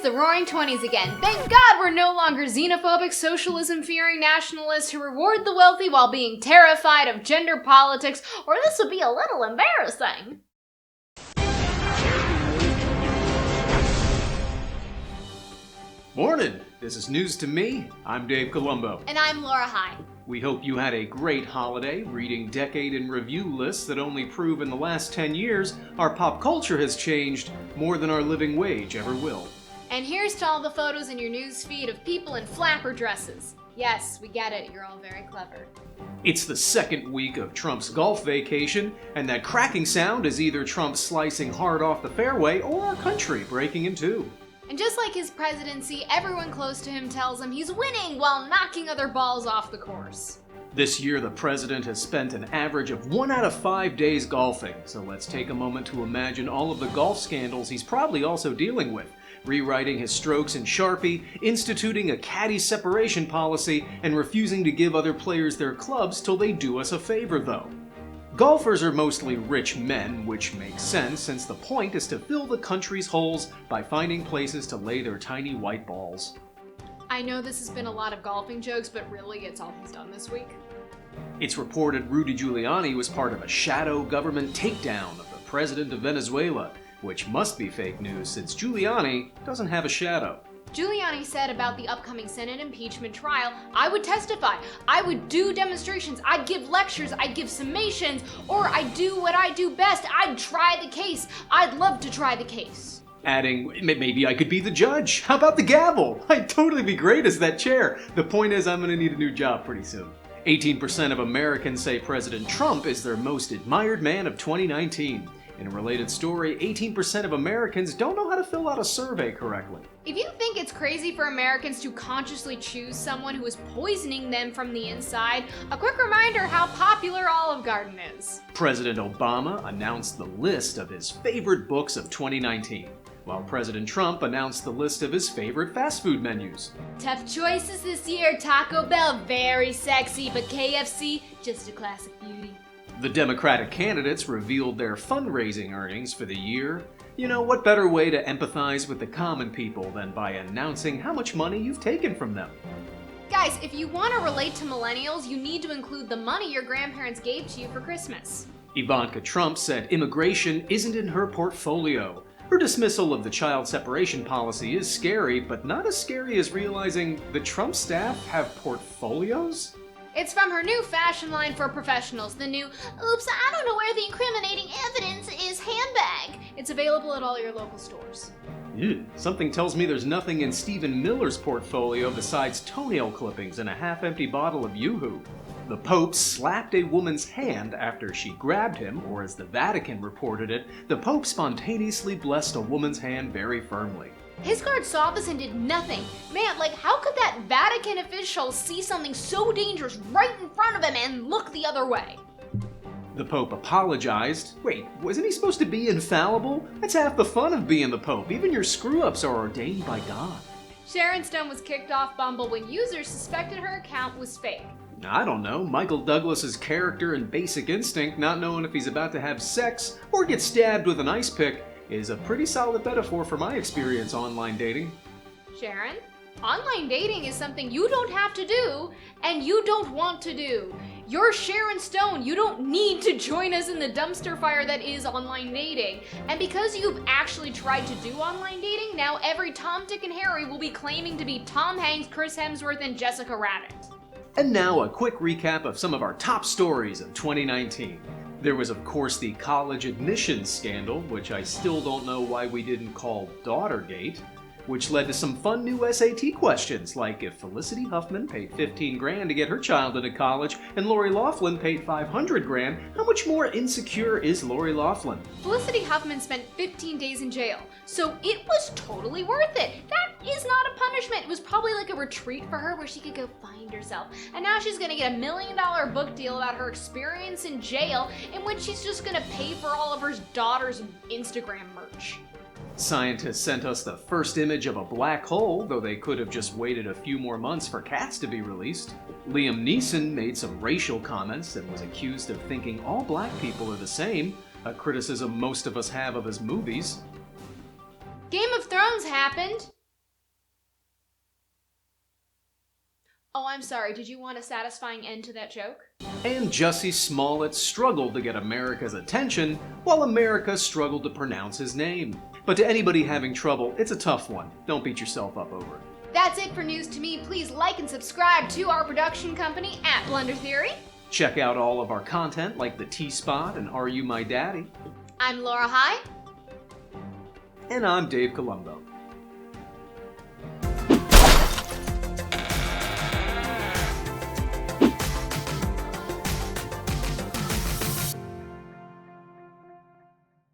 the Roaring Twenties again. Thank God we're no longer xenophobic, socialism-fearing nationalists who reward the wealthy while being terrified of gender politics, or this would be a little embarrassing. Morning! This is News to Me. I'm Dave Columbo. And I'm Laura High. We hope you had a great holiday, reading decade in review lists that only prove in the last 10 years our pop culture has changed more than our living wage ever will. And here's to all the photos in your news feed of people in flapper dresses. Yes, we get it, you're all very clever. It's the second week of Trump's golf vacation, and that cracking sound is either Trump slicing hard off the fairway or our country breaking in two. And just like his presidency, everyone close to him tells him he's winning while knocking other balls off the course. This year, the president has spent an average of 1 out of 5 days golfing, so let's take a moment to imagine all of the golf scandals he's probably also dealing with. Rewriting his strokes in Sharpie, instituting a caddy separation policy, and refusing to give other players their clubs till they do us a favor, though. Golfers are mostly rich men, which makes sense since the point is to fill the country's holes by finding places to lay their tiny white balls. I know this has been a lot of golfing jokes, but really it's all he's done this week. It's reported Rudy Giuliani was part of a shadow government takedown of the president of Venezuela, which must be fake news since Giuliani doesn't have a shadow. Giuliani said about the upcoming Senate impeachment trial, I would testify, I would do demonstrations, I'd give lectures, I'd give summations, or I'd do what I do best, I'd try the case. I'd love to try the case. Adding, maybe I could be the judge. How about the gavel? I'd totally be great as that chair. The point is I'm gonna need a new job pretty soon. 18% of Americans say President Trump is their most admired man of 2019. In a related story, 18% of Americans don't know how to fill out a survey correctly. If you think it's crazy for Americans to consciously choose someone who is poisoning them from the inside, a quick reminder how popular Olive Garden is. President Obama announced the list of his favorite books of 2019, while President Trump announced the list of his favorite fast food menus. Tough choices this year. Taco Bell, very sexy, but KFC, just a classic beauty. The Democratic candidates revealed their fundraising earnings for the year. You know, what better way to empathize with the common people than by announcing how much money you've taken from them? Guys, if you want to relate to millennials, you need to include the money your grandparents gave to you for Christmas. Ivanka Trump said immigration isn't in her portfolio. Her dismissal of the child separation policy is scary, but not as scary as realizing the Trump staff have portfolios? It's from her new fashion line for professionals, the new, oops, I don't know where the incriminating evidence is handbag. It's available at all your local stores. Ew. Something tells me there's nothing in Stephen Miller's portfolio besides toenail clippings and a half-empty bottle of Yoo-Hoo. The Pope slapped a woman's hand after she grabbed him, or as the Vatican reported it, the Pope spontaneously blessed a woman's hand very firmly. His guard saw this and did nothing. Man, like, how could that Vatican official see something so dangerous right in front of him and look the other way? The Pope apologized. Wait, wasn't he supposed to be infallible? That's half the fun of being the Pope. Even your screw-ups are ordained by God. Sharon Stone was kicked off Bumble when users suspected her account was fake. I don't know, Michael Douglas's character in Basic Instinct not knowing if he's about to have sex or get stabbed with an ice pick is a pretty solid metaphor for my experience online dating. Sharon, online dating is something you don't have to do, and you don't want to do. You're Sharon Stone. You don't need to join us in the dumpster fire that is online dating. And because you've actually tried to do online dating, now every Tom, Dick, and Harry will be claiming to be Tom Hanks, Chris Hemsworth, and Jessica Rabbit. And now a quick recap of some of our top stories of 2019. There was, of course, the college admissions scandal, which I still don't know why we didn't call Daughtergate, which led to some fun new SAT questions, like if Felicity Huffman paid $15,000 to get her child into college and Lori Loughlin paid $500,000, how much more insecure is Lori Loughlin? Felicity Huffman spent 15 days in jail, so it was totally worth it. That is not a punishment. It was probably like a retreat for her where she could go find herself. And now she's gonna get $1 million book deal about her experience in jail, in which she's just gonna pay for all of her daughter's Instagram merch. Scientists sent us the first image of a black hole, though they could have just waited a few more months for Cats to be released. Liam Neeson made some racial comments and was accused of thinking all black people are the same, a criticism most of us have of his movies. Game of Thrones happened. Oh, I'm sorry, did you want a satisfying end to that joke? And Jussie Smollett struggled to get America's attention, while America struggled to pronounce his name. But to anybody having trouble, it's a tough one. Don't beat yourself up over it. That's it for News to Me. Please like and subscribe to our production company at Blunder Theory. Check out all of our content like the T-Spot and Are You My Daddy? I'm Laura High. And I'm Dave Columbo.